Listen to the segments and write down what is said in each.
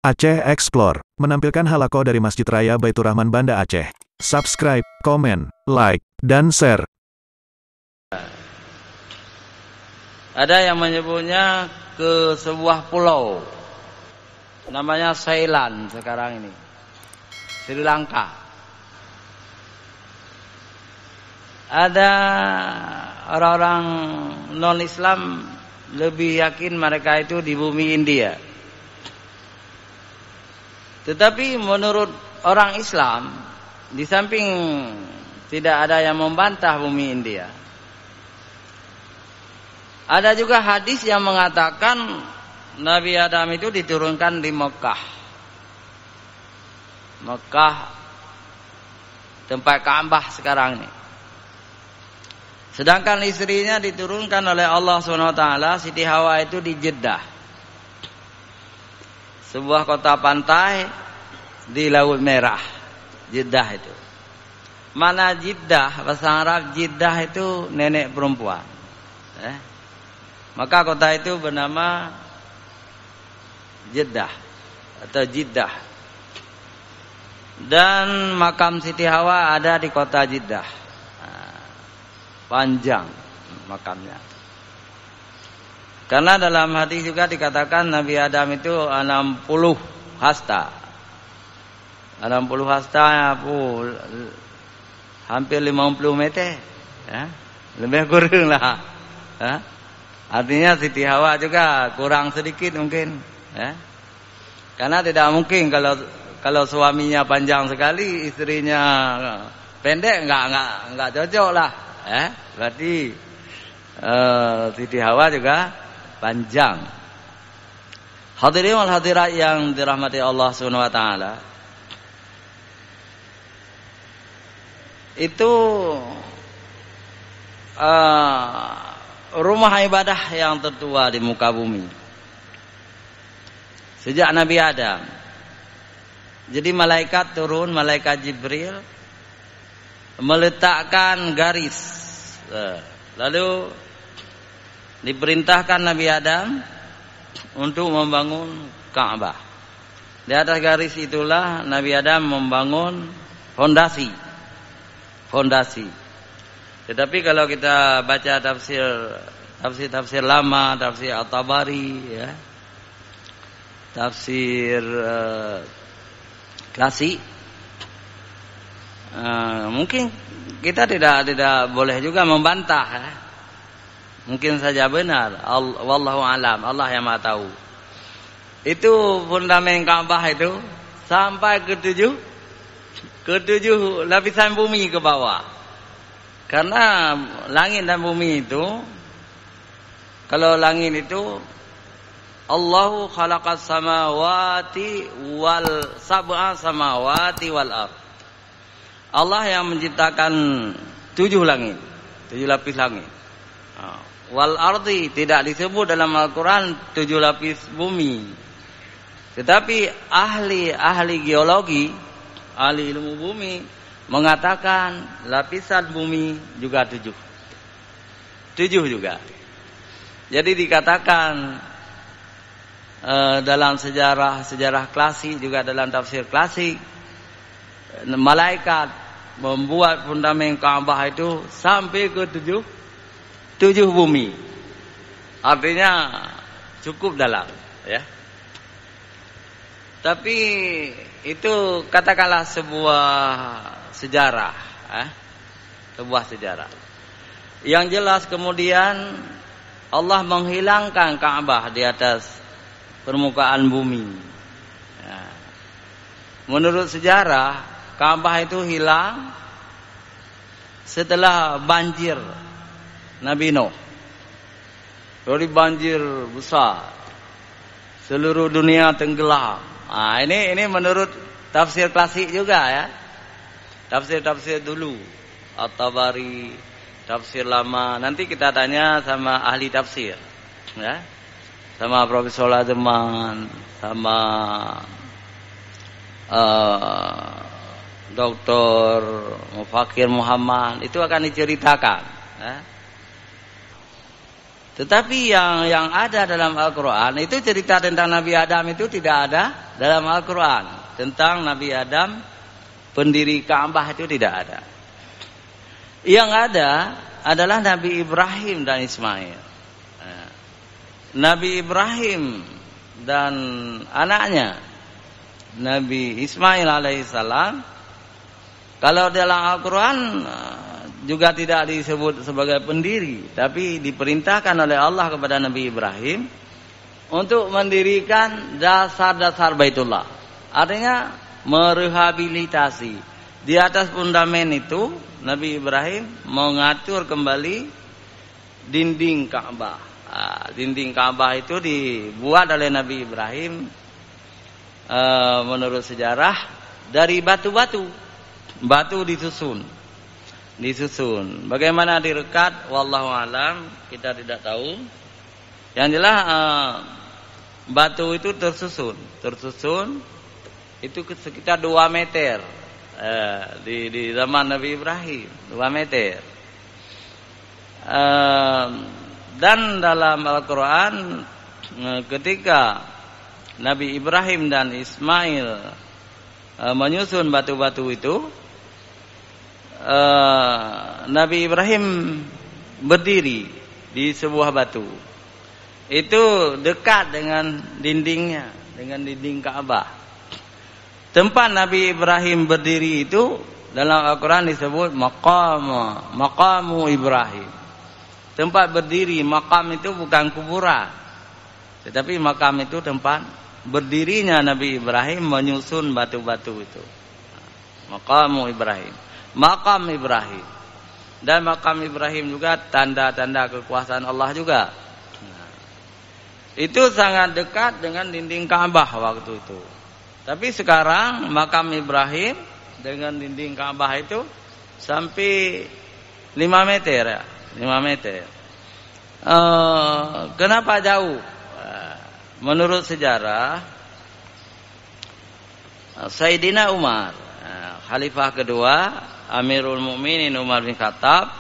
Aceh Explore menampilkan halaqah dari Masjid Raya Baitur Rahman Banda Aceh. Subscribe, komen, like, dan share. Ada yang menyebutnya ke sebuah pulau, namanya Thailand sekarang ini, Sri Lanka. Ada orang-orang non-Islam lebih yakin mereka itu di bumi India. Tetapi menurut orang Islam, di samping tidak ada yang membantah bumi India, ada juga hadis yang mengatakan Nabi Adam itu diturunkan di Mekah. Mekah, tempat Ka'bah sekarang ini. Sedangkan istrinya diturunkan oleh Allah SWT, Siti Hawa itu di Jeddah, sebuah kota pantai di Laut Merah. Jeddah itu. Mana Jeddah? Bahasa Arab Jeddah itu nenek perempuan. Maka kota itu bernama Jeddah atau Jeddah. Dan makam Siti Hawa ada di kota Jeddah. Panjang makamnya. Karena dalam hadis juga dikatakan Nabi Adam itu 60 hasta. 60 hasta hampir 50 meter. Ya, lebih kurang lah. Ya. Artinya Siti Hawa juga kurang sedikit mungkin. Ya. Karena tidak mungkin kalau suaminya panjang sekali, istrinya pendek, enggak cocok lah. Ya. Berarti Siti Hawa juga panjang. Hadirin wal hadirat yang dirahmati Allah Subhanahu wa taala. Itu rumah ibadah yang tertua di muka bumi sejak Nabi Adam. Jadi malaikat turun, malaikat Jibril meletakkan garis, lalu diperintahkan Nabi Adam untuk membangun Ka'bah. Di atas garis itulah Nabi Adam membangun fondasi. Tetapi kalau kita baca tafsir lama, tafsir At-Tabari, ya, tafsir klasik, mungkin kita tidak boleh juga membantah. Ya. Mungkin saja benar, wallahu alam, Allah yang Maha tahu. Itu fundamen Ka'bah itu sampai ke tujuh lapisan bumi ke bawah. Karena langit dan bumi itu, kalau langit itu Allahu khalaqas samawati wal sab'a samawati wal ard. Allah yang menciptakan 7 langit, 7 lapis langit. Wal ardi tidak disebut dalam Al-Quran 7 lapis bumi. Tetapi ahli geologi, ahli ilmu bumi mengatakan lapisan bumi juga 7. 7 juga. Jadi dikatakan dalam sejarah klasik, juga dalam tafsir klasik, malaikat membuat fundamen Ka'bah itu sampai ke 7 bumi. Artinya cukup dalam, ya. Tapi itu katakanlah sebuah sejarah, sebuah sejarah. Yang jelas kemudian Allah menghilangkan Ka'bah di atas permukaan bumi. Ya. Menurut sejarah, Ka'bah itu hilang setelah banjir Nabi Nuh. Dari banjir besar, seluruh dunia tenggelam. Ini menurut tafsir klasik juga, ya. Tafsir dulu, At-Tabari, tafsir lama. Nanti kita tanya sama ahli tafsir, ya. Sama Profesor Lademan, sama Dr. Mufakir Muhammad, itu akan diceritakan, ya. Tetapi yang ada dalam Al-Quran itu cerita tentang Nabi Adam itu tidak ada dalam Al-Quran. Tentang Nabi Adam pendiri Ka'bah itu tidak ada. Yang ada adalah Nabi Ibrahim dan Ismail. Nabi Ibrahim dan anaknya Nabi Ismail alaihissalam, kalau dalam Al-Quran juga tidak disebut sebagai pendiri, tapi diperintahkan oleh Allah kepada Nabi Ibrahim untuk mendirikan dasar-dasar Baitullah. Artinya merehabilitasi. Di atas fundament itu Nabi Ibrahim mengatur kembali dinding Ka'bah. Dinding Ka'bah itu dibuat oleh Nabi Ibrahim menurut sejarah dari batu-batu. Batu disusun. Bagaimana direkat wallahu alam kita tidak tahu. Yang jelas batu itu tersusun itu sekitar 2 meter di zaman Nabi Ibrahim, 2 meter. Dan dalam Al-Quran ketika Nabi Ibrahim dan Ismail menyusun batu-batu itu, Nabi Ibrahim berdiri di sebuah batu. Itu dekat dengan dindingnya, dengan dinding Ka'bah. Tempat Nabi Ibrahim berdiri itu dalam Al-Quran disebut maqamu Ibrahim. Tempat berdiri, makam itu bukan kuburan. Tetapi makam itu tempat berdirinya Nabi Ibrahim menyusun batu-batu itu. Maqamu Ibrahim. Makam Ibrahim. Dan makam Ibrahim juga tanda-tanda kekuasaan Allah juga. Itu sangat dekat dengan dinding Ka'bah waktu itu. Tapi sekarang makam Ibrahim dengan dinding Ka'bah itu sampai 5 meter ya. 5 meter. Kenapa jauh? Menurut sejarah Sayyidina Umar, khalifah kedua, Amirul Mukminin Umar bin Khattab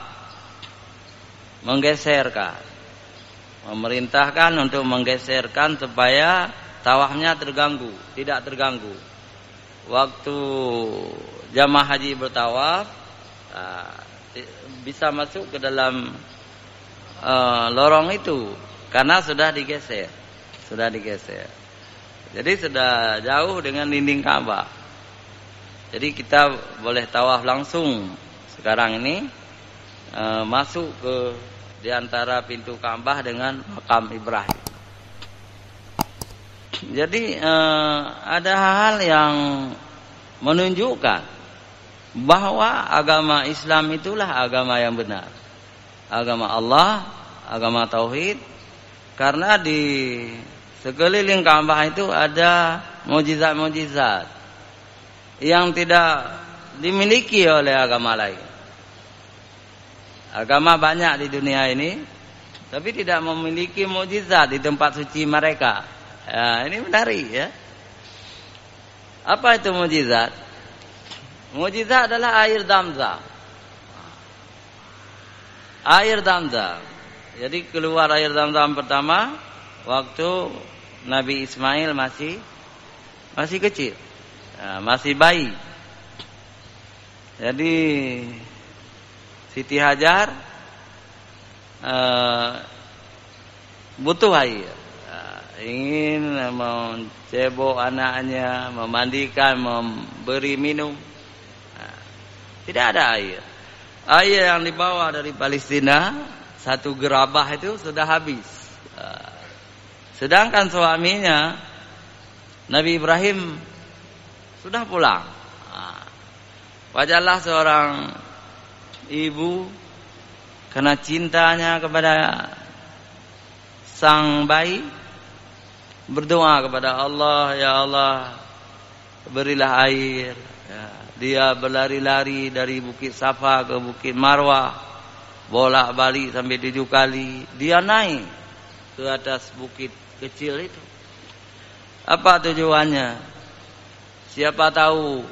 memerintahkan untuk menggeserkan supaya tawafnya tidak terganggu. Waktu jamaah haji bertawaf bisa masuk ke dalam lorong itu karena sudah digeser. Jadi sudah jauh dengan dinding Ka'bah. Jadi kita boleh tawaf langsung sekarang ini masuk ke di antara pintu Ka'bah dengan makam Ibrahim. Jadi ada hal yang menunjukkan bahwa agama Islam itulah agama yang benar. Agama Allah, agama tauhid. Karena di sekeliling Ka'bah itu ada mukjizat-mukjizat yang tidak dimiliki oleh agama lain. Agama banyak di dunia ini, tapi tidak memiliki mukjizat di tempat suci mereka. Ya, ini menarik ya. Apa itu mukjizat? Mukjizat adalah air Zamzam. Air Zamzam. Jadi keluar air Zamzam pertama waktu Nabi Ismail masih kecil. Masih bayi. Jadi Siti Hajar butuh air. Ingin mencebok anaknya, memandikan, memberi minum. Tidak ada air. Air yang dibawa dari Palestina 1 gerabah itu sudah habis. Sedangkan suaminya Nabi Ibrahim sudah pulang. Wajarlah seorang ibu karena cintanya kepada sang bayi berdoa kepada Allah, ya Allah berilah air. Dia berlari-lari dari Bukit Safa ke Bukit Marwah, bolak-balik sampai 7 kali. Dia naik ke atas bukit kecil itu. Apa tujuannya? Siapa tahu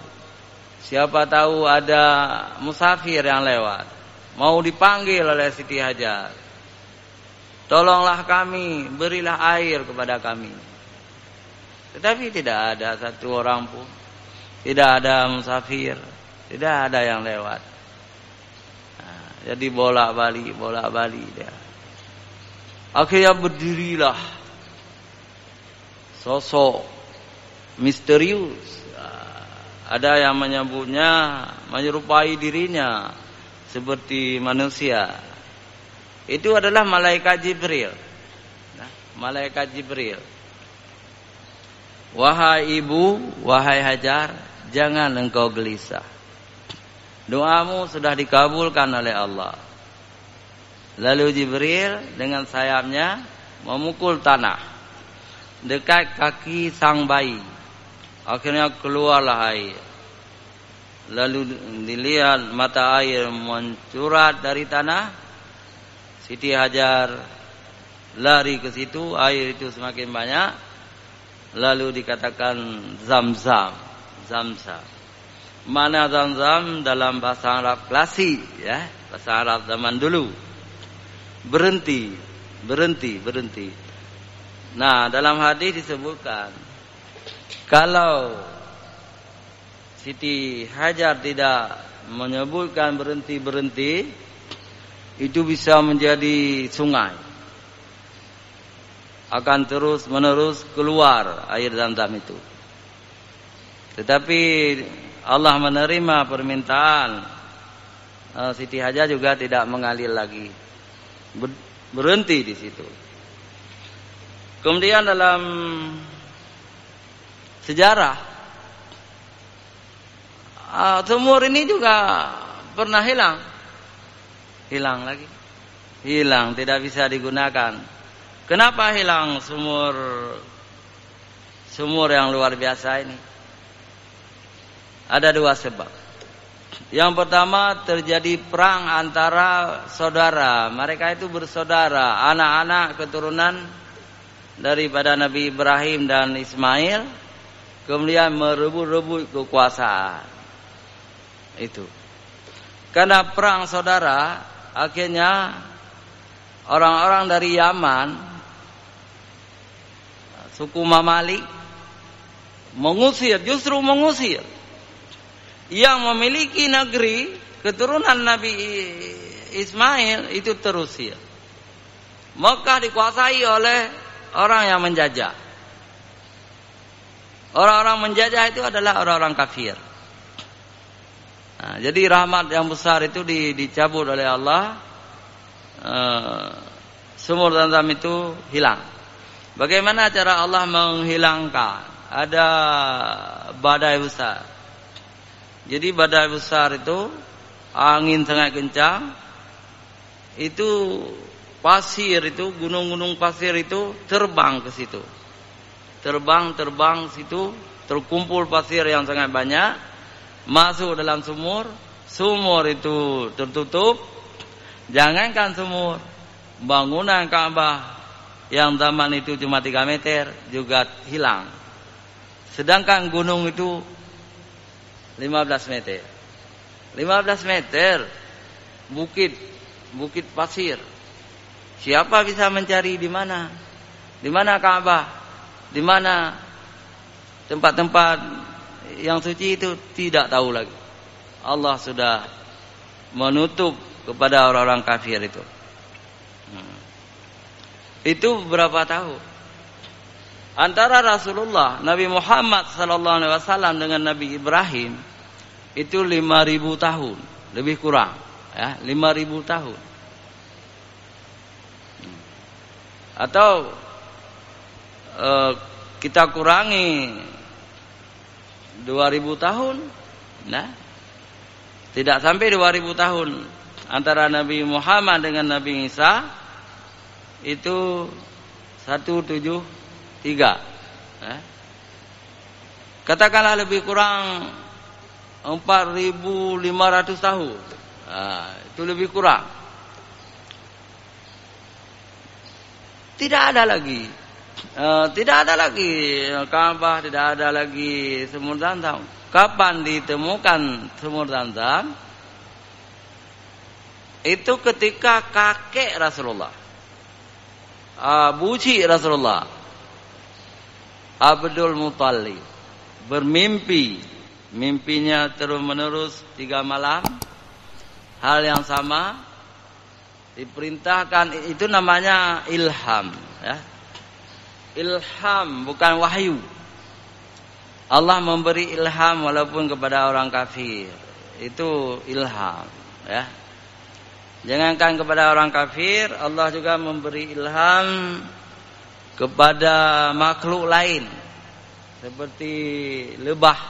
ada musafir yang lewat, mau dipanggil oleh Siti Hajar. tolonglah kami, berilah air kepada kami. Tetapi tidak ada satu orang pun, tidak ada musafir, tidak ada yang lewat. Nah, jadi bolak-balik dia. Akhirnya berdirilah sosok misterius. Ada yang menyebutnya menyerupai dirinya seperti manusia. Itu adalah malaikat Jibril. Nah, malaikat Jibril. Wahai ibu, wahai Hajar, jangan engkau gelisah. Doamu sudah dikabulkan oleh Allah. Lalu Jibril dengan sayapnya memukul tanah dekat kaki sang bayi. Akhirnya keluarlah air. Lalu dilihat mata air mencurat dari tanah. Siti Hajar lari ke situ, air itu semakin banyak. Lalu dikatakan Zamzam. Mana Zamzam dalam bahasa Arab klasik, ya, bahasa Arab zaman dulu. Berhenti. Nah, dalam hadis disebutkan kalau Siti Hajar tidak menyebutkan berhenti, itu bisa menjadi sungai. Akan terus menerus keluar air Zamzam itu. Tetapi Allah menerima permintaan Siti Hajar juga tidak mengalir lagi. Berhenti di situ. Kemudian dalam sejarah sumur ini juga pernah hilang lagi, tidak bisa digunakan. Kenapa hilang sumur yang luar biasa ini? Ada dua sebab. Yang pertama, terjadi perang antara saudara. Mereka itu bersaudara, anak-anak keturunan daripada Nabi Ibrahim dan Ismail, kemudian merebut kekuasaan. Itu. Karena perang saudara, akhirnya orang-orang dari Yaman, suku Mamalik, justru mengusir yang memiliki negeri keturunan Nabi Ismail itu terusir. Mekah dikuasai oleh orang yang menjajah. Orang-orang menjajah itu adalah orang-orang kafir. Nah, jadi rahmat yang besar itu dicabut oleh Allah. Sumur Zamzam itu hilang. Bagaimana cara Allah menghilangkan? Ada badai besar. Jadi badai besar itu angin sangat kencang. Itu pasir itu, gunung-gunung pasir itu terbang ke situ. Terbang situ, terkumpul pasir yang sangat banyak, masuk dalam sumur. Sumur itu tertutup. Jangankan sumur, bangunan Ka'bah yang zaman itu cuma 3 meter juga hilang. Sedangkan gunung itu 15 meter. 15 meter bukit pasir. Siapa bisa mencari di mana? Di mana Ka'bah? Di mana tempat-tempat yang suci itu tidak tahu lagi. Allah sudah menutup kepada orang-orang kafir itu. Itu berapa tahun? Antara Rasulullah Nabi Muhammad SAW dengan Nabi Ibrahim itu 5.000 tahun, lebih kurang, ya, 5.000 tahun. Atau kita kurangi 2.000 tahun, nah, tidak sampai 2.000 tahun antara Nabi Muhammad dengan Nabi Isa itu 173. Katakanlah lebih kurang 4.500 tahun. Itu lebih kurang. Tidak ada lagi Ka'bah, tidak ada lagi sumur Zamzam. Kapan ditemukan sumur Zamzam? Itu ketika kakek Rasulullah buci Rasulullah. Abdul Muthalib bermimpi, mimpinya terus menerus 3 malam, hal yang sama, diperintahkan, itu namanya ilham, ya. Ilham bukan wahyu. Allah memberi ilham walaupun kepada orang kafir, itu ilham, ya. Jangankan kepada orang kafir, Allah juga memberi ilham kepada makhluk lain seperti lebah.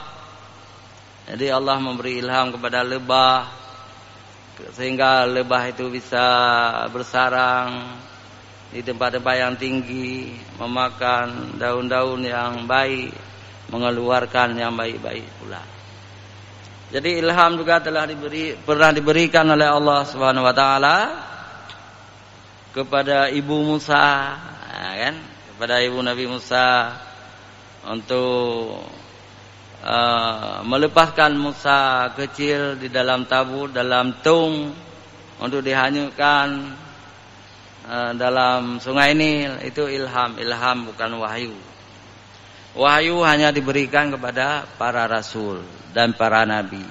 Jadi Allah memberi ilham kepada lebah sehingga lebah itu bisa bersarang di tempat-tempat yang tinggi, memakan daun-daun yang baik, mengeluarkan yang baik-baik pula. Jadi ilham juga pernah diberikan oleh Allah Subhanahu wa taala kepada ibu Musa, kan? Kepada ibu Nabi Musa untuk melepaskan Musa kecil di dalam tabut, dalam tung, untuk dihanyutkan dalam sungai Nil. Itu ilham. Ilham bukan wahyu. Wahyu hanya diberikan kepada para rasul dan para nabi.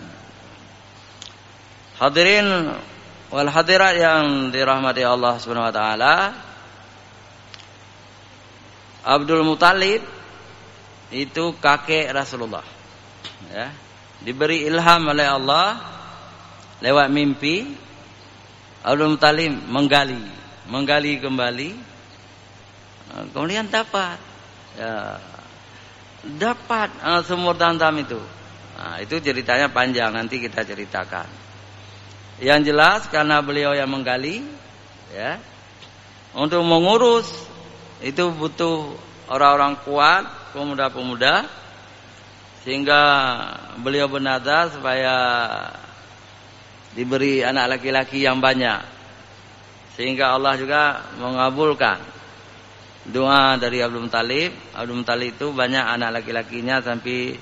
Hadirin wal hadirat yang dirahmati Allah Subhanahu wa taala, Abdul Muthalib itu kakek Rasulullah, ya. Diberi ilham oleh Allah lewat mimpi. Abdul Muthalib menggali kembali, kemudian dapat, ya, dapat sumur Zamzam itu. Nah, itu ceritanya panjang, nanti kita ceritakan. Yang jelas karena beliau yang menggali, ya, untuk mengurus itu butuh orang-orang kuat, pemuda-pemuda, sehingga beliau bernazar supaya diberi anak laki-laki yang banyak, sehingga Allah juga mengabulkan doa dari Abdul Muthalib. Abdul Muthalib itu banyak anak laki-lakinya, sampai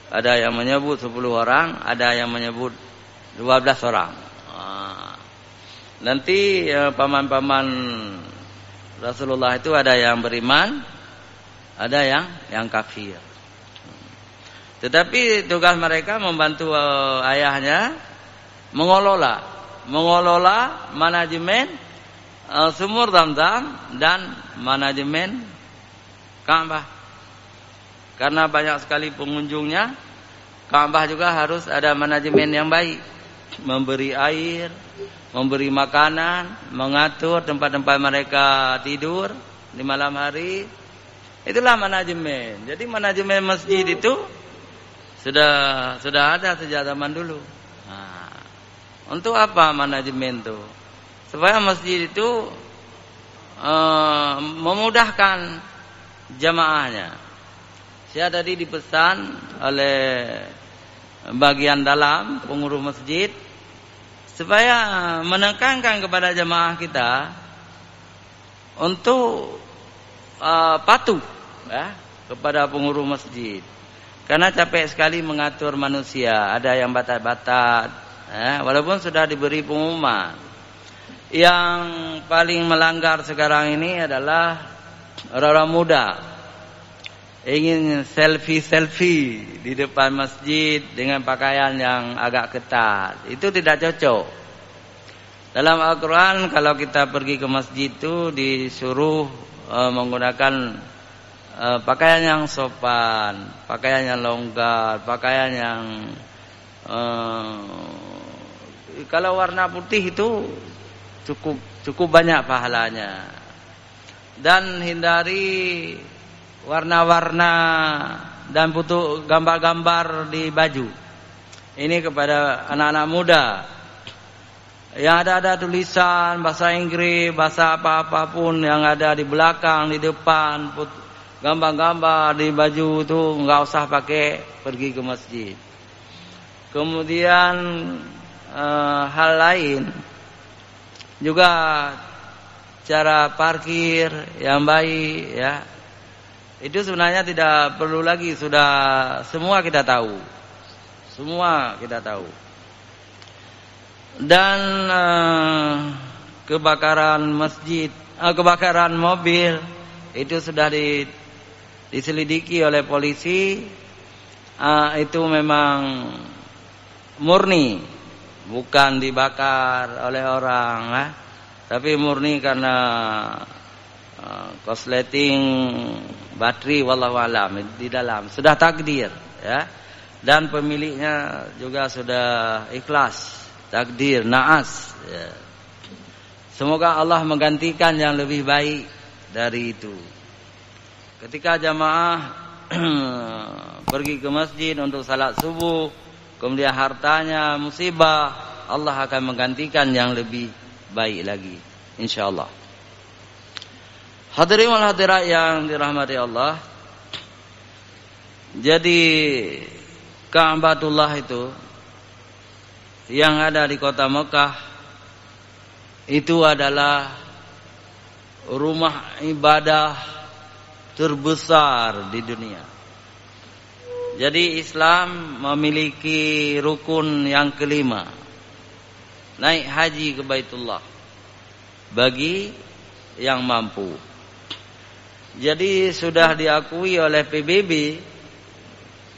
ada yang menyebut 10 orang, ada yang menyebut 12 orang. Nanti paman-paman Rasulullah itu ada yang beriman, ada yang kafir. Tetapi tugas mereka membantu ayahnya mengelola manajemen sumur Zamzam dan manajemen Ka'bah. Karena banyak sekali pengunjungnya, Ka'bah juga harus ada manajemen yang baik, memberi air, memberi makanan, mengatur tempat-tempat mereka tidur di malam hari. Itulah manajemen. Jadi manajemen masjid itu sudah ada sejak zaman dulu. Nah, untuk apa manajemen itu? Supaya masjid itu memudahkan jamaahnya. Saya tadi dipesan oleh bagian dalam pengurus masjid supaya menekankan kepada jamaah kita untuk patuh, ya, kepada pengurus masjid. Karena capek sekali mengatur manusia, ada yang batat-batat, ya, walaupun sudah diberi pengumuman. Yang paling melanggar sekarang ini adalah orang-orang muda, ingin selfie di depan masjid dengan pakaian yang agak ketat. Itu tidak cocok. Dalam Al-Quran, kalau kita pergi ke masjid itu disuruh menggunakan pakaian yang sopan, pakaian yang longgar, pakaian yang kalau warna putih itu cukup banyak pahalanya. Dan hindari warna-warna dan foto gambar-gambar di baju. Ini kepada anak-anak muda. Yang ada tulisan bahasa Inggris, bahasa apa-apapun yang ada di belakang, di depan, gambar-gambar di baju itu enggak usah pakai pergi ke masjid. Kemudian hal lain juga cara parkir yang baik, ya. Itu sebenarnya tidak perlu lagi, sudah semua kita tahu. Semua kita tahu. Dan kebakaran masjid kebakaran mobil itu sudah diselidiki oleh polisi, itu memang murni, bukan dibakar oleh orang, tapi murni karena korsleting bateri, wallahu alam, di dalam sudah takdir, ya. Dan pemiliknya juga sudah ikhlas, takdir, naas, ya. Semoga Allah menggantikan yang lebih baik dari itu. Ketika jamaah pergi ke masjid untuk salat subuh, kemudian hartanya musibah, Allah akan menggantikan yang lebih baik lagi, insyaallah. Hadirin wal hadirat yang dirahmati Allah. Jadi Ka'batullah itu yang ada di kota Mekah itu adalah rumah ibadah terbesar di dunia. Jadi Islam memiliki rukun yang kelima, naik haji ke Baitullah bagi yang mampu. Jadi sudah diakui oleh PBB,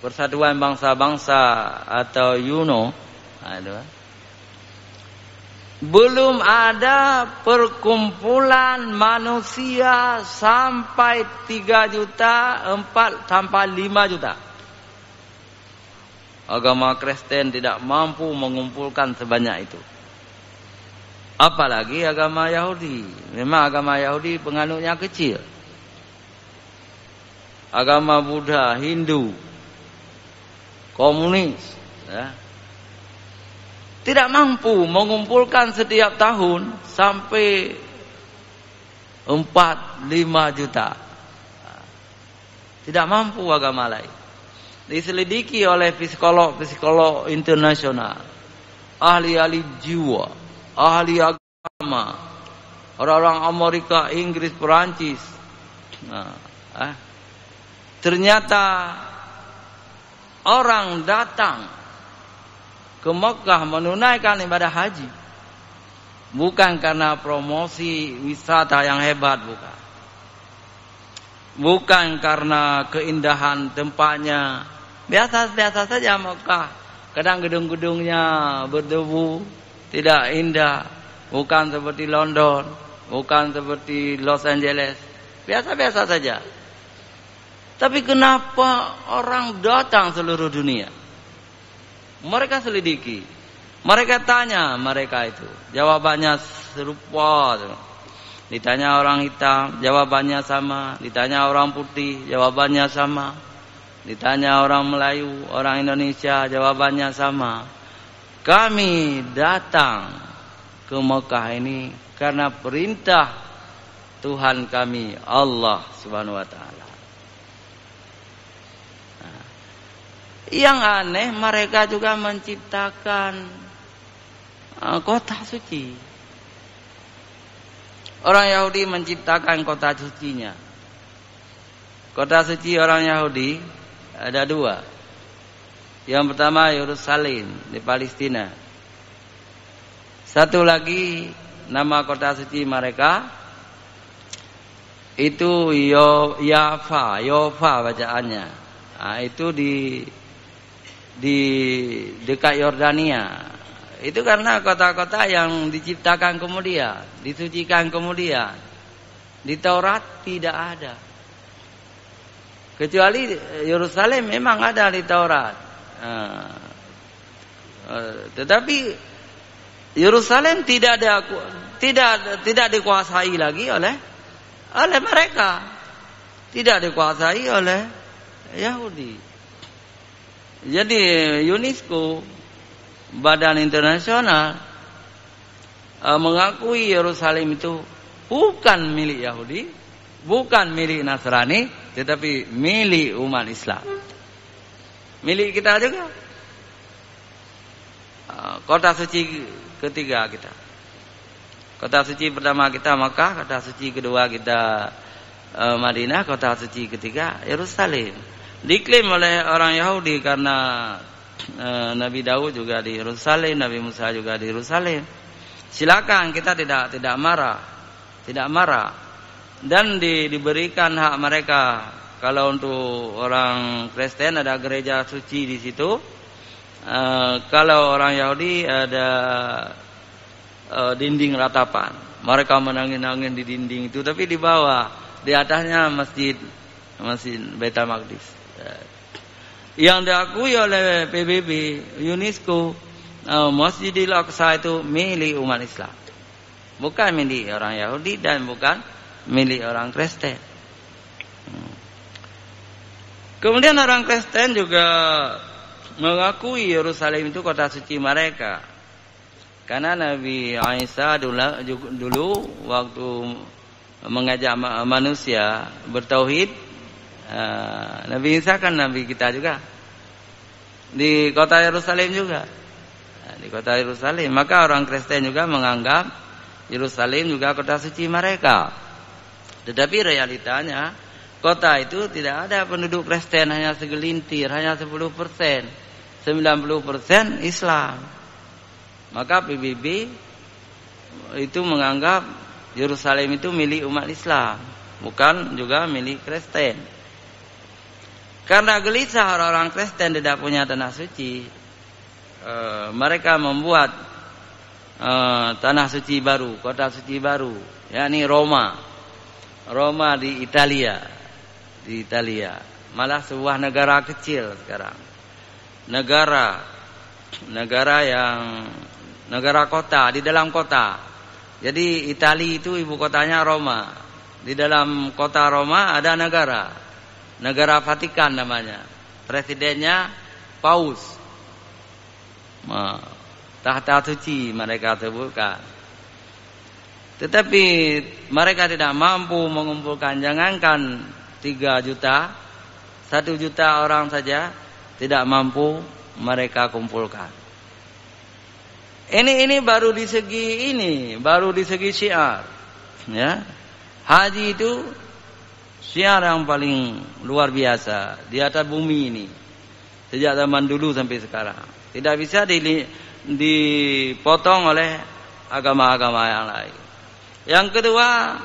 Persatuan Bangsa-Bangsa atau UNO, belum ada perkumpulan manusia sampai 3 juta, 4 sampai 5 juta. Agama Kristen tidak mampu mengumpulkan sebanyak itu. Apalagi agama Yahudi. Memang agama Yahudi penganutnya kecil. Agama Buddha, Hindu, komunis, ya, tidak mampu mengumpulkan setiap tahun sampai 4-5 juta. Tidak mampu agama lain. Diselidiki oleh psikolog internasional, ahli-ahli jiwa, ahli agama, orang-orang Amerika, Inggris, Perancis. Ternyata orang datang ke Mekah menunaikan ibadah haji bukan karena promosi wisata yang hebat, bukan karena keindahan tempatnya, biasa-biasa saja Mekah. Kadang gedung-gedungnya berdebu, tidak indah, bukan seperti London, bukan seperti Los Angeles, biasa-biasa saja. Tapi kenapa orang datang seluruh dunia? Mereka selidiki, mereka tanya mereka itu, jawabannya serupa. Ditanya orang hitam, jawabannya sama. Ditanya orang putih, jawabannya sama. Ditanya orang Melayu, orang Indonesia, jawabannya sama. Kami datang ke Mekah ini karena perintah Tuhan kami, Allah Subhanahu wa taala. Yang aneh, mereka juga menciptakan kota suci. Orang Yahudi menciptakan kota sucinya. Kota suci orang Yahudi ada 2. Yang pertama Yerusalem di Palestina. Satu lagi nama kota suci mereka itu Yafa bacaannya. Itu di dekat Yordania. Itu karena kota-kota yang diciptakan kemudian, disucikan kemudian. Di Taurat tidak ada. Kecuali Yerusalem memang ada di Taurat. Tetapi Yerusalem tidak dikuasai lagi oleh mereka. Tidak dikuasai oleh Yahudi. Jadi UNESCO, badan internasional, mengakui Yerusalem itu bukan milik Yahudi, bukan milik Nasrani, tetapi milik umat Islam. Milik kita juga. Kota suci ketiga kita. Kota suci pertama kita Makkah, kota suci kedua kita Madinah, kota suci ketiga Yerusalem. Diklaim oleh orang Yahudi karena Nabi Daud juga di Yerusalem, Nabi Musa juga di Yerusalem. Silakan, kita tidak marah. tidak marah. Dan diberikan hak mereka. Kalau untuk orang Kristen ada gereja suci di situ. Kalau orang Yahudi ada dinding ratapan. Mereka menangin-nangin di dinding itu, tapi di bawah, di atasnya masjid Baitul Maqdis. Yang diakui oleh PBB, UNESCO, Masjidil Aqsa itu milik umat Islam. Bukan milik orang Yahudi dan bukan milik orang Kristen. Kemudian orang Kristen juga mengakui Yerusalem itu kota suci mereka. Karena Nabi Isa dulu waktu mengajak manusia bertauhid, Nabi Isa kan Nabi kita juga. Di kota Yerusalem juga. Di kota Yerusalem. Maka orang Kristen juga menganggap Yerusalem juga kota suci mereka. Tetapi realitanya kota itu tidak ada penduduk Kristen, hanya segelintir, hanya 10%. 90% Islam. Maka PBB itu menganggap Yerusalem itu milik umat Islam, bukan juga milik Kristen. Karena gelisah orang-orang Kristen tidak punya tanah suci, mereka membuat tanah suci baru, kota suci baru, yakni Roma di Italia. Malah sebuah negara kecil sekarang. Negara kota, di dalam kota. Jadi Italia itu ibu kotanya Roma. Di dalam kota Roma ada negara Vatikan namanya. Presidennya Paus. Tahta suci mereka sebutkan. Tetapi mereka tidak mampu mengumpulkan, jangankan 3 juta, 1 juta orang saja tidak mampu mereka kumpulkan. Ini baru di segi syiar, ya. Haji itu syiar yang paling luar biasa di atas bumi ini. Sejak zaman dulu sampai sekarang. Tidak bisa dipotong oleh agama-agama yang lain. Yang kedua,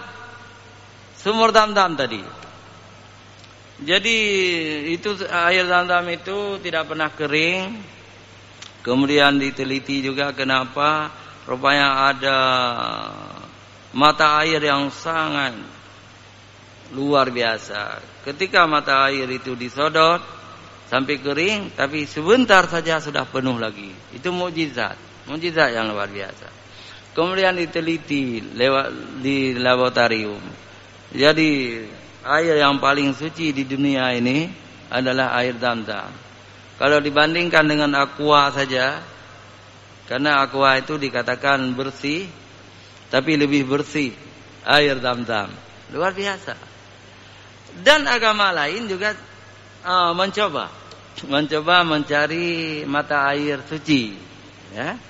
sumur Zamzam tadi. Jadi itu air Zamzam itu tidak pernah kering. Kemudian diteliti juga kenapa, rupanya ada mata air yang sangat luar biasa. Ketika mata air itu disodot sampai kering, tapi sebentar saja sudah penuh lagi. Itu mukjizat yang luar biasa. Kemudian diteliti di laboratorium. Jadi air yang paling suci di dunia ini adalah air Zamzam. Kalau dibandingkan dengan aqua saja, karena aqua itu dikatakan bersih, tapi lebih bersih air Zamzam. Luar biasa. Dan agama lain juga mencoba mencari mata air suci, ya,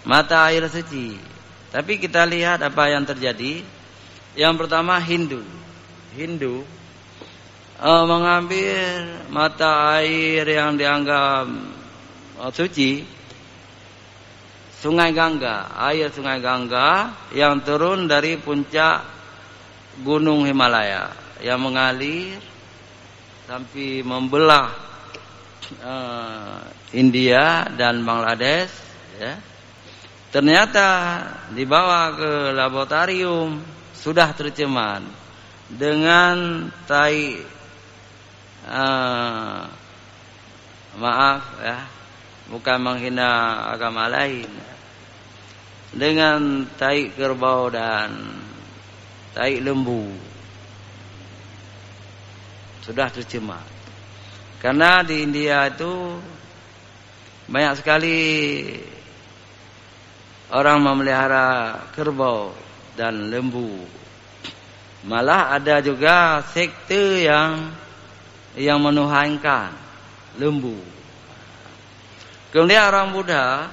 mata air suci. Tapi kita lihat apa yang terjadi. Yang pertama Hindu mengambil mata air yang dianggap suci, air sungai Gangga yang turun dari puncak gunung Himalaya, yang mengalir sampai membelah India dan Bangladesh, ya. Ternyata dibawa ke laboratorium sudah tercemar dengan tai, maaf ya, bukan menghina agama lain, dengan tai kerbau dan tai lembu, sudah tercemar. Karena di India itu banyak sekali orang memelihara kerbau dan lembu. Malah ada juga sekte yang menuhankan lembu. Kemudian orang Buddha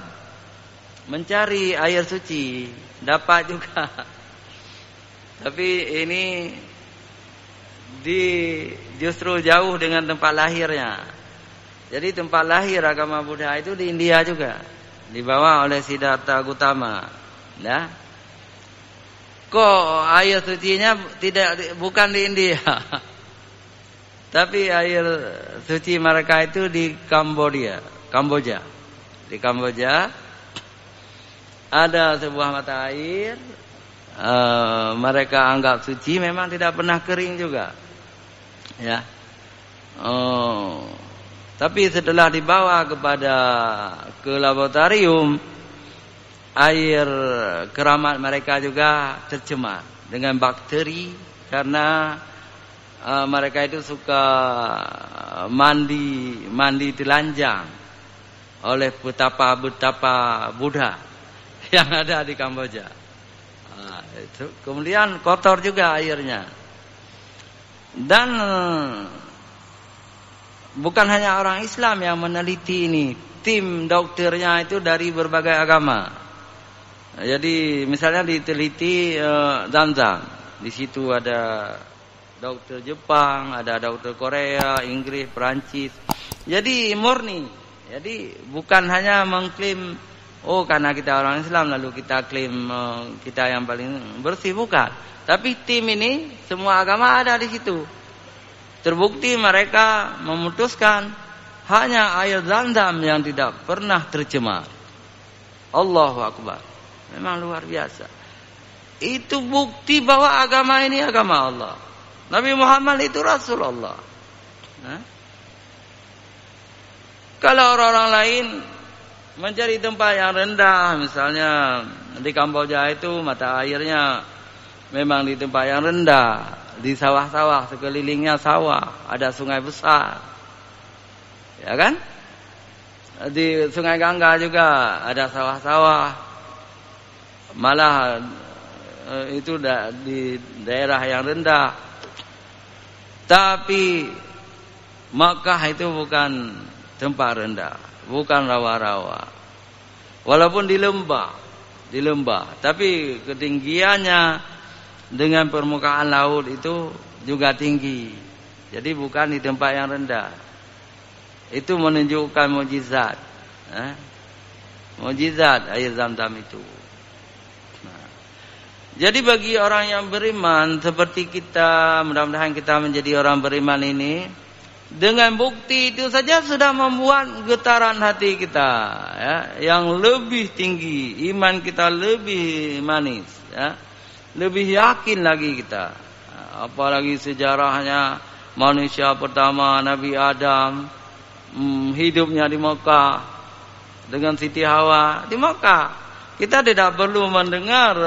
mencari air suci, dapat juga. Tapi ini justru jauh dengan tempat lahirnya. Jadi tempat lahir agama Buddha itu di India juga, dibawa oleh Siddhartha Gautama, ya. Kok air sucinya bukan di India. Tapi air suci mereka itu di Kamboja. Di Kamboja ada sebuah mata air, mereka anggap suci, memang tidak pernah kering juga. Ya. Tapi setelah dibawa ke laboratorium, air keramat mereka juga tercemar dengan bakteri karena mereka itu suka mandi telanjang oleh betapa Buddha yang ada di Kamboja. Itu kemudian kotor juga airnya. Dan bukan hanya orang Islam yang meneliti ini, tim dokternya itu dari berbagai agama. Jadi misalnya diteliti Zam-Zam, di situ ada dokter Jepang, ada dokter Korea, Inggris, Perancis. Jadi murni. Jadi bukan hanya mengklaim karena kita orang Islam lalu kita klaim kita yang paling bersih, bukan. Tapi tim ini semua agama ada di situ. Terbukti mereka memutuskan hanya air Zam-Zam yang tidak pernah tercemar. Allahu Akbar. Memang luar biasa. Itu bukti bahwa agama ini agama Allah. Nabi Muhammad itu Rasulullah. Kalau orang-orang lain mencari tempat yang rendah, misalnya di Kamboja itu mata airnya memang di tempat yang rendah, di sawah-sawah, sekelilingnya sawah, ada sungai besar. Ya kan? Di Sungai Gangga juga ada sawah-sawah. Malah itu di daerah yang rendah. Tapi Makkah itu bukan tempat rendah, bukan rawa-rawa. Walaupun di lembah, tapi ketinggiannya dengan permukaan laut itu juga tinggi. Jadi bukan di tempat yang rendah. Itu menunjukkan mukjizat. Mukjizat air Zam-Zam itu. Jadi bagi orang yang beriman seperti kita, mudah-mudahan kita menjadi orang beriman ini, dengan bukti itu saja sudah membuat getaran hati kita, ya, yang lebih tinggi, iman kita lebih manis, ya, lebih yakin lagi kita. Apalagi sejarahnya manusia pertama Nabi Adam, hidupnya di Mekah dengan Siti Hawa di Mekah. Kita tidak perlu mendengar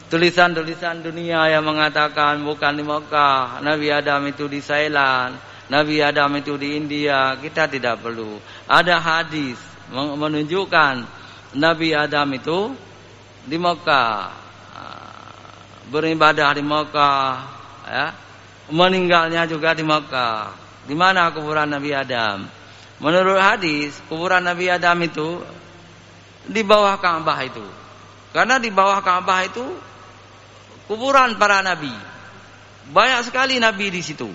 tulisan-tulisan dunia yang mengatakan bukan di Mekah, Nabi Adam itu di Thailand, Nabi Adam itu di India. Kita tidak perlu. Ada hadis menunjukkan Nabi Adam itu di Mekah, beribadah di Mekah, ya. Meninggalnya juga di Mekah. Di mana kuburan Nabi Adam? Menurut hadis, kuburan Nabi Adam itu di bawah Ka'bah itu. Karena di bawah Ka'bah itu kuburan para nabi. Banyak sekali nabi di situ.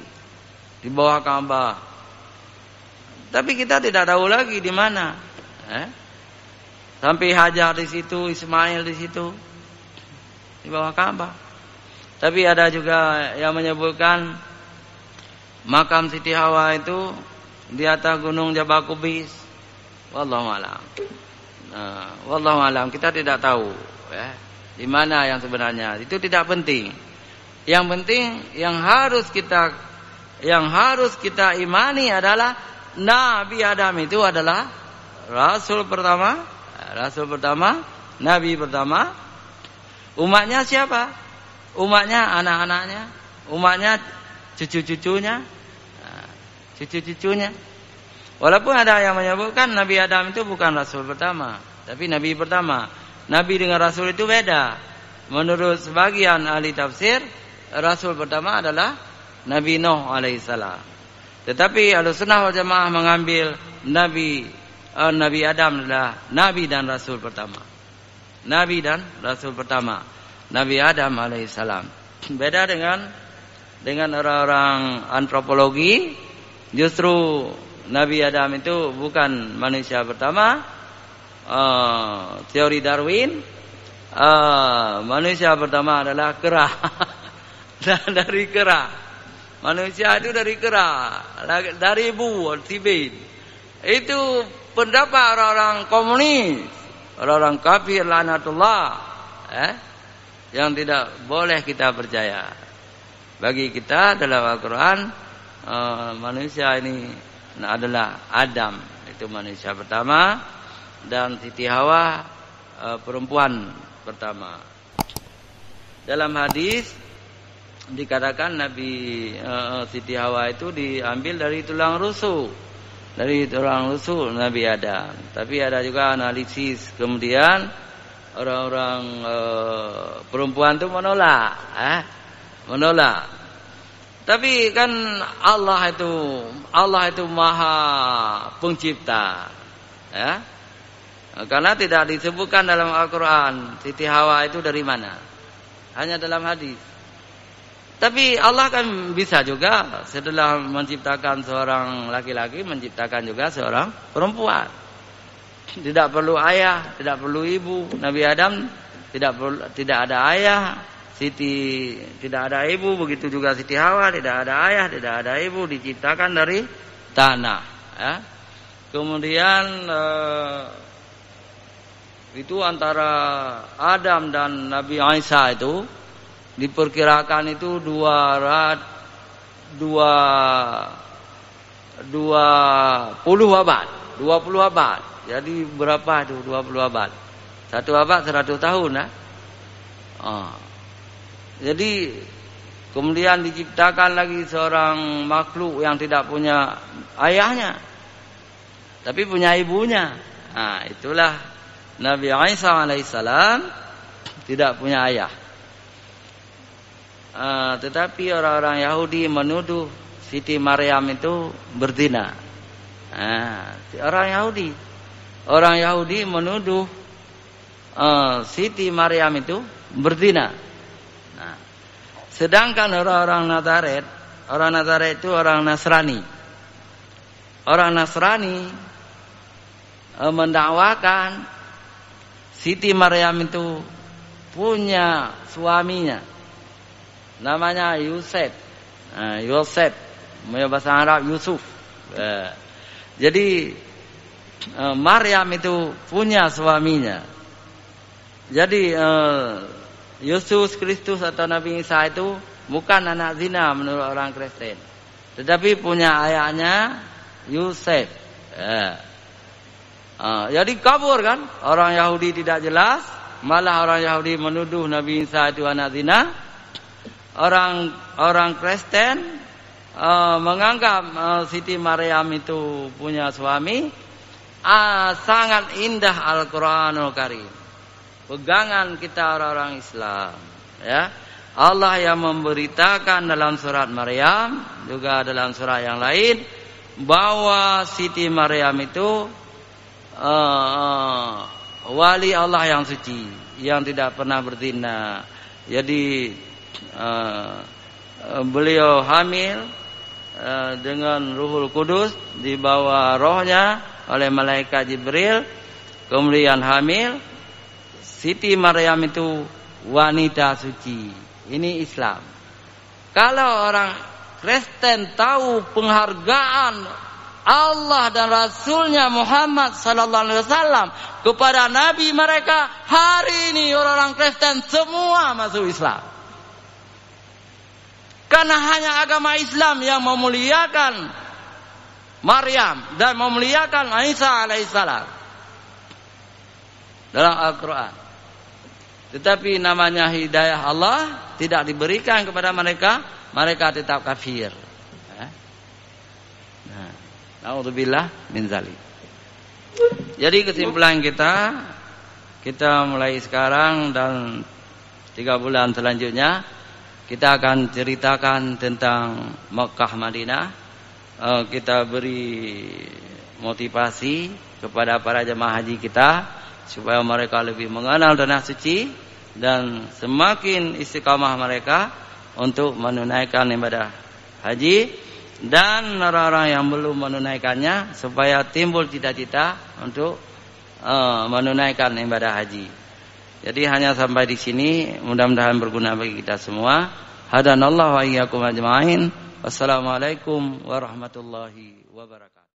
Di bawah Ka'bah. Tapi kita tidak tahu lagi di mana. Sampai Hajar di situ, Ismail di situ. Di bawah Ka'bah. Tapi ada juga yang menyebutkan makam Siti Hawa itu di atas gunung Jabal Qubis. Wallahu a'lam. Wallahu a'lam, kita tidak tahu, ya, di mana yang sebenarnya. Itu tidak penting. Yang penting yang harus kita imani adalah Nabi Adam itu adalah rasul pertama, nabi pertama. Umatnya siapa? Umatnya anak-anaknya, umatnya cucu-cucunya. Walaupun ada yang menyebutkan Nabi Adam itu bukan rasul pertama, tapi nabi pertama. Nabi dengan rasul itu beda. Menurut sebagian ahli tafsir, rasul pertama adalah Nabi Nuh alaihissalam. Tetapi Ahlussunnah wal Jamaah mengambil Nabi Adam adalah nabi dan rasul pertama. Nabi dan rasul pertama, Nabi Adam alaihissalam. Beda dengan orang-orang antropologi, justru Nabi Adam itu bukan manusia pertama. Teori Darwin Manusia pertama adalah kera. Dari kera. Manusia itu dari kera, dari ibu tibin. Itu pendapat orang-orang komunis, orang-orang kafir laknatullah, yang tidak boleh kita percaya. Bagi kita dalam Al-Quran, manusia ini adalah Adam, itu manusia pertama, dan Siti Hawa perempuan pertama. Dalam hadis dikatakan Nabi Siti Hawa itu diambil dari tulang rusuk. Dari tulang rusuk Nabi Adam. Tapi ada juga analisis kemudian orang-orang perempuan itu menolak, menolak. Tapi kan Allah itu Maha Pencipta, ya. Karena tidak disebutkan dalam Al-Quran Siti Hawa itu dari mana, hanya dalam hadis. Tapi Allah kan bisa juga setelah menciptakan seorang laki-laki menciptakan juga seorang perempuan. Tidak perlu ayah, tidak perlu ibu. Nabi Adam tidak ada ayah, Siti tidak ada ibu, begitu juga Siti Hawa tidak ada ayah, tidak ada ibu, diciptakan dari tanah, ya. Kemudian itu antara Adam dan Nabi Isa itu diperkirakan itu 20 abad. Jadi berapa itu 20 abad? Satu abad 100 tahun, ya. Jadi kemudian diciptakan lagi seorang makhluk yang tidak punya ayahnya, tapi punya ibunya. Nah, itulah Nabi Isa alaihissalam tidak punya ayah. Tetapi orang-orang Yahudi menuduh Siti Maryam itu berzina. Orang Yahudi menuduh Siti Maryam itu berzina. Nah, sedangkan orang Nazaret itu orang Nasrani. Orang Nasrani mendakwakan Siti Maryam itu punya suaminya. Namanya Yosef, bahasa Arab Yusuf. Jadi Maryam itu punya suaminya. Jadi Yesus Kristus atau Nabi Isa itu bukan anak zina menurut orang Kristen, tetapi punya ayahnya Yosef. Jadi kabur kan? Orang Yahudi tidak jelas, malah orang Yahudi menuduh Nabi Isa itu anak zina. Orang Kristen menganggap Siti Maryam itu punya suami. Sangat indah Al-Quranul Karim, pegangan kita orang-orang Islam, ya. Allah yang memberitakan dalam surat Maryam, juga dalam surat yang lain, bahwa Siti Maryam itu wali Allah yang suci, yang tidak pernah berzina. Jadi beliau hamil dengan Ruhul Kudus, dibawa rohnya oleh malaikat Jibril, kemudian hamil. Siti Maryam itu wanita suci. Ini Islam. Kalau orang Kristen tahu penghargaan Allah dan Rasulnya Muhammad sallallahu alaihi wasallam kepada Nabi mereka, hari ini orang-orang Kristen semua masuk Islam. Karena hanya agama Islam yang memuliakan Maryam dan memuliakan Isa alaihissalam dalam Al-Quran. Tetapi namanya hidayah Allah tidak diberikan kepada mereka, mereka tetap kafir. Na'udzubillah min zalik. Jadi kesimpulan kita mulai sekarang dan 3 bulan selanjutnya, kita akan ceritakan tentang Mekah Madinah. Kita beri motivasi kepada para jemaah haji kita supaya mereka lebih mengenal tanah suci dan semakin istiqamah mereka untuk menunaikan ibadah haji, dan orang-orang yang belum menunaikannya supaya timbul cita-cita untuk menunaikan ibadah haji. Jadi hanya sampai di sini, mudah-mudahan berguna bagi kita semua. Hadanallahu wa iyyakum ajma'in. Wassalamualaikum warahmatullahi wabarakatuh.